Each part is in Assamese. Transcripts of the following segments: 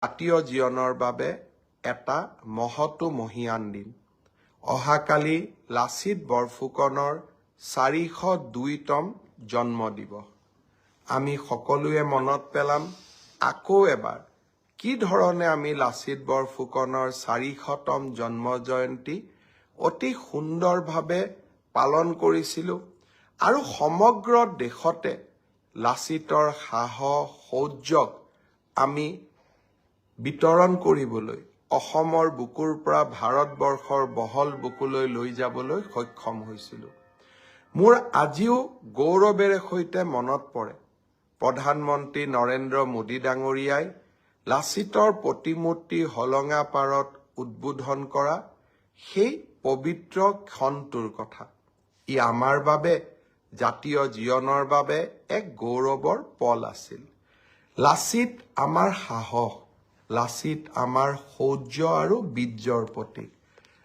জাতীয় জীৱনৰ বাবে এটা মহতো মহিয়ান দিন। অহাকালি লাচিত বৰফুকনৰ 402তম জন্ম দিৱস। আমি সকলোৱে মনত পেলাম আকৌ এবাৰ কি ধৰণে আমি লাচিত বৰফুকনৰ 400তম জন্ম জয়ন্তী অতি সুন্দৰভাৱে পালন কৰিছিলোঁ আৰু সমগ্ৰ দেশতে লাচিতৰ সাহস শৌৰ্যক আমি বিতৰণ কৰিবলৈ অসমৰ বুকুৰ পৰা ভাৰতবৰ্ষৰ বহল বুকুলৈ লৈ যাবলৈ সক্ষম হৈছিলোঁ। মোৰ আজিও গৌৰৱেৰে সৈতে মনত পৰে প্ৰধানমন্ত্ৰী নৰেন্দ্ৰ মোদী ডাঙৰীয়াই লাচিতৰ প্ৰতিমূৰ্তি হলঙা পাৰত উদ্বোধন কৰা সেই পবিত্ৰ ক্ষণটোৰ কথা। ই আমাৰ বাবে জাতীয় জীৱনৰ বাবে এক গৌৰৱৰ পল আছিল। লাচিত আমাৰ সাহস, লাচিত আমাৰ শৌৰ্য আৰু বীৰ্যৰ প্ৰতীক।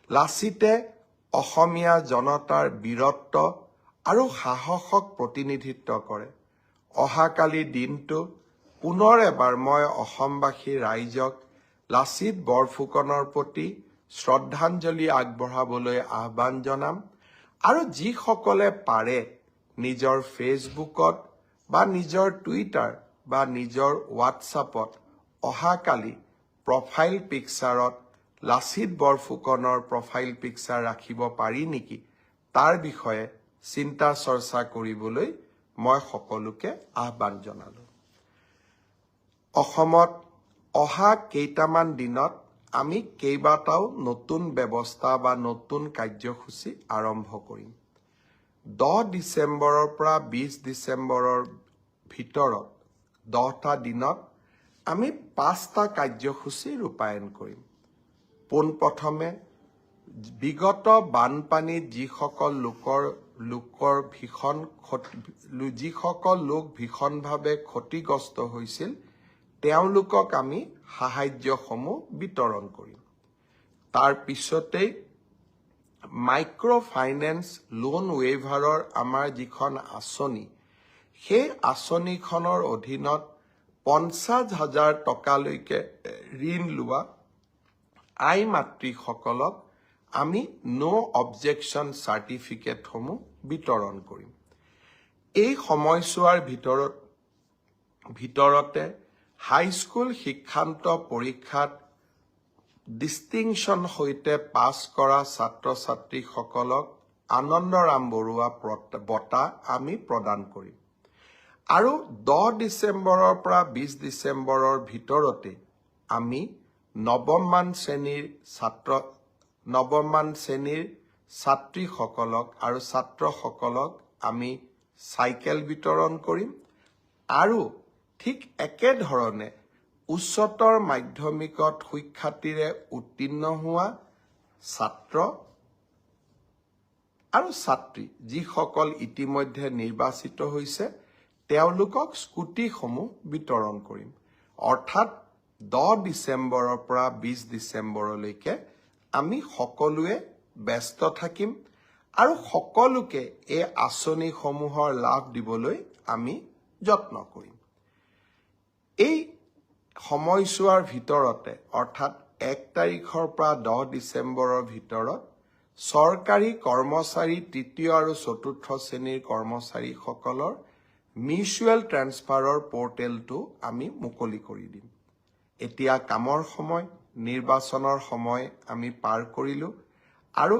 লাচিতে অসমীয়া জনতাৰ বীৰত্ব আৰু সাহসক প্ৰতিনিধিত্ব কৰে। অহাকালি দিনটো পুনৰ এবাৰ মই অসমবাসী ৰাইজক লাচিত বৰফুকনৰ প্ৰতি শ্ৰদ্ধাঞ্জলি আগবঢ়াবলৈ আহ্বান জনাম আৰু যিসকলে পাৰে নিজৰ ফেচবুকত বা নিজৰ টুইটাৰ বা নিজৰ হোৱাটছআপত অহাকালি প্ৰফাইল পিকচাৰত লাচিত বৰফুকনৰ প্ৰফাইল পিকচাৰ ৰাখিব পাৰি নেকি তাৰ বিষয়ে চিন্তা চৰ্চা কৰিবলৈ মই সকলোকে আহ্বান জনালোঁ। অসমত অহা কেইটামান দিনত আমি কেইবাটাও নতুন ব্যৱস্থা বা নতুন কাৰ্যসূচী আৰম্ভ কৰিম। 10 ডিচেম্বৰৰ পৰা 20 ডিচেম্বৰৰ ভিতৰত 10টা দিনত আমি 5টা কাৰ্যসূচী ৰূপায়ণ কৰিম। পোনপ্ৰথমে বিগত বানপানীত যিসকল লোক ভীষণভাৱে ক্ষতিগ্ৰস্ত হৈছিল তেওঁলোকক আমি সাহায্যসমূহ বিতৰণ কৰিম। তাৰ পিছতেই মাইক্ৰ' ফাইনেন্স লোন ৱেইভাৰৰ আমাৰ যিখন আঁচনি সেই আঁচনিখনৰ অধীনত 50,000 টকালৈকে ঋণ লোৱা আই মাতৃসকলক আমি ন' অবজেকশ্যন চাৰ্টিফিকেটসমূহ বিতৰণ কৰিম। এই সময়ছোৱাৰ ভিতৰতে হাইস্কুল শিক্ষান্ত পৰীক্ষাত ডিষ্টিংশ্যন সৈতে পাছ কৰা ছাত্ৰ ছাত্ৰীসকলক আনন্দৰাম বৰুৱা বঁটা আমি প্ৰদান কৰিম। আৰু 10 ডিচেম্বৰৰ পৰা 20 ডিচেম্বৰৰ ভিতৰতে আমি নৱমমান শ্ৰেণীৰ ছাত্ৰীসকলক আৰু ছাত্ৰসকলক আমি চাইকেল বিতৰণ কৰিম আৰু ঠিক একেধৰণে উচ্চতৰ মাধ্যমিকত সুখ্যাতিৰে উত্তীৰ্ণ হোৱা ছাত্ৰ আৰু ছাত্ৰী যিসকল ইতিমধ্যে নিৰ্বাচিত হৈছে তেওঁলোকক স্কুটিসমূহ বিতৰণ কৰিম। অৰ্থাৎ 10 ডিচেম্বৰৰ পৰা 20 ডিচেম্বৰলৈকে আমি সকলোৱে ব্যস্ত থাকিম আৰু সকলোকে এই আঁচনিসমূহৰ লাভ দিবলৈ আমি যত্ন কৰিম। এই সময়ছোৱাৰ ভিতৰতে অৰ্থাৎ 1 তাৰিখৰ পৰা 10 ডিচেম্বৰৰ ভিতৰত চৰকাৰী কৰ্মচাৰী 3য় আৰু 4ৰ্থ শ্ৰেণীৰ কৰ্মচাৰীসকলৰ মিউচুৱেল ট্ৰেন্সফাৰৰ পৰ্টেলটো আমি মুকলি কৰি দিম। এতিয়া কামৰ সময়, নিৰ্বাচনৰ সময় আমি পাৰ কৰিলোঁ আৰু